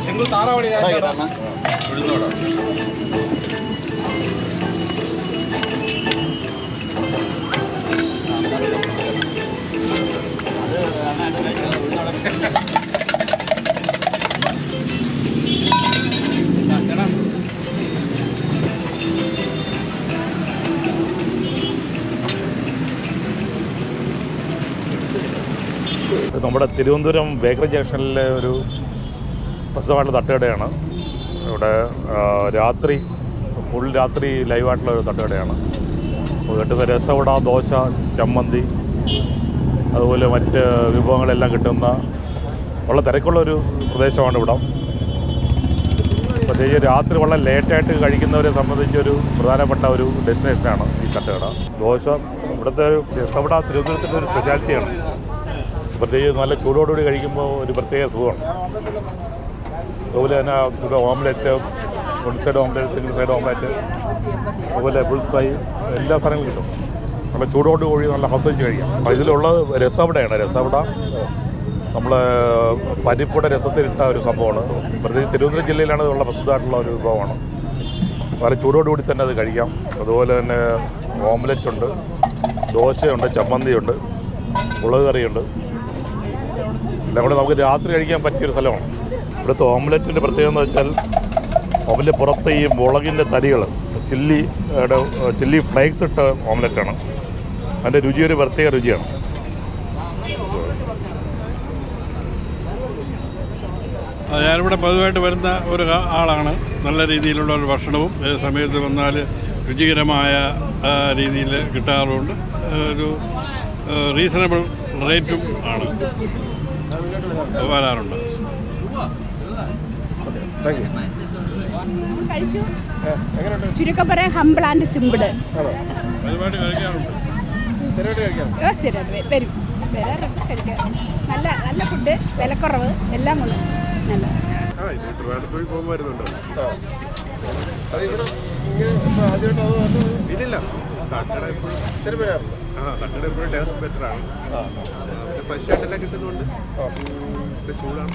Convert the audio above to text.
Single താറാവളി നമ്മുടെ Thiruvananthapuram bakery ജംഗ്ഷനിലെ ഒരു പ്രസിദ്ധമായിട്ടുള്ള തട്ടുകടയാണ്. ഇവിടെ ഫുൾ രാത്രി ലൈവായിട്ടുള്ള ഒരു തട്ടുകടയാണ്. കിട്ടുന്ന രസവട, ദോശ, ചമ്മന്തി, അതുപോലെ മറ്റ് വിഭവങ്ങളെല്ലാം കിട്ടുന്ന വളരെ തിരക്കുള്ളൊരു പ്രദേശമാണ് ഇവിടം. പ്രത്യേകിച്ച് രാത്രി വളരെ ലേറ്റായിട്ട് കഴിക്കുന്നവരെ സംബന്ധിച്ചൊരു പ്രധാനപ്പെട്ട ഒരു ഡെസ്റ്റിനേഷനാണ് ഈ തട്ടുകട. ദോശ ഇവിടുത്തെ രസവട തിരുവനന്തപുരത്തിൻ്റെ ഒരു സ്പെഷ്യാലിറ്റിയാണ്. പ്രത്യേകിച്ച് നല്ല ചൂടോടുകൂടി കഴിക്കുമ്പോൾ ഒരു പ്രത്യേക സുഖമാണ്. അതുപോലെ തന്നെ ഇവിടെ omelette, one side omelette, single side omelette, അതുപോലെ ബുൾസ് ഫ്രൈ എല്ലാ സാധനങ്ങളും കിട്ടും. നല്ല ചൂടോടുകൂടി നല്ല ആസ്വദിച്ച് കഴിക്കാം. അപ്പോൾ ഇതിലുള്ളത് രസവടയാണ്. രസവട നമ്മൾ പരിപ്പുടെ രസത്തിലിട്ട ഒരു സംഭവമാണ്. പ്രത്യേകിച്ച് തിരുവനന്തപുരം ജില്ലയിലാണ് ഇതുള്ള പ്രസിദ്ധമായിട്ടുള്ള ഒരു വിഭവമാണ്. വളരെ ചൂടോടുകൂടി തന്നെ അത് കഴിക്കാം. അതുപോലെ തന്നെ ഓംലെറ്റ് ഉണ്ട്, ദോശയുണ്ട്, ചമ്മന്തിയുണ്ട്, മുളക് കറിയുണ്ട്. എല്ലാം കൂടെ നമുക്ക് രാത്രി കഴിക്കാൻ പറ്റിയൊരു സ്ഥലമാണ്. ഇവിടുത്തെ ഓംലെറ്റിൻ്റെ പ്രത്യേകത എന്ന് വെച്ചാൽ ഓംലെറ്റ് പുറത്ത് ഈ മുളകിൻ്റെ തരികൾ, ചില്ലി ഫ്ലേക്സ് ഇട്ട ഓംലെറ്റാണ്. അതിൻ്റെ രുചി ഒരു പ്രത്യേക രുചിയാണ്. ഞാനിവിടെ പതിവായിട്ട് വരുന്ന ഒരു ആളാണ്. നല്ല രീതിയിലുള്ള ഒരു ഭക്ഷണവും സമയത്ത് വന്നാൽ രുചികരമായ രീതിയിൽ കിട്ടാറുണ്ട്. ഒരു റീസണബിൾ റേറ്റും ആണ് വരാറുണ്ട്. കഴിച്ചു. ചുരുക്കം പറയാൻ ഹംബിൾ ആൻഡ് സിമ്പിൾ. വരും, വരാറുണ്ട്, കഴിക്കാം. നല്ല നല്ല ഫുഡ്, വിലക്കുറവ്, എല്ലാം കൊണ്ട് നല്ല. തട്ടുകട എപ്പോഴും ടേസ്റ്റ് ബെറ്ററാണ്. ഫ്രഷ് ആയിട്ടെല്ലാം കിട്ടുന്നുണ്ട്. ചൂടാണ്.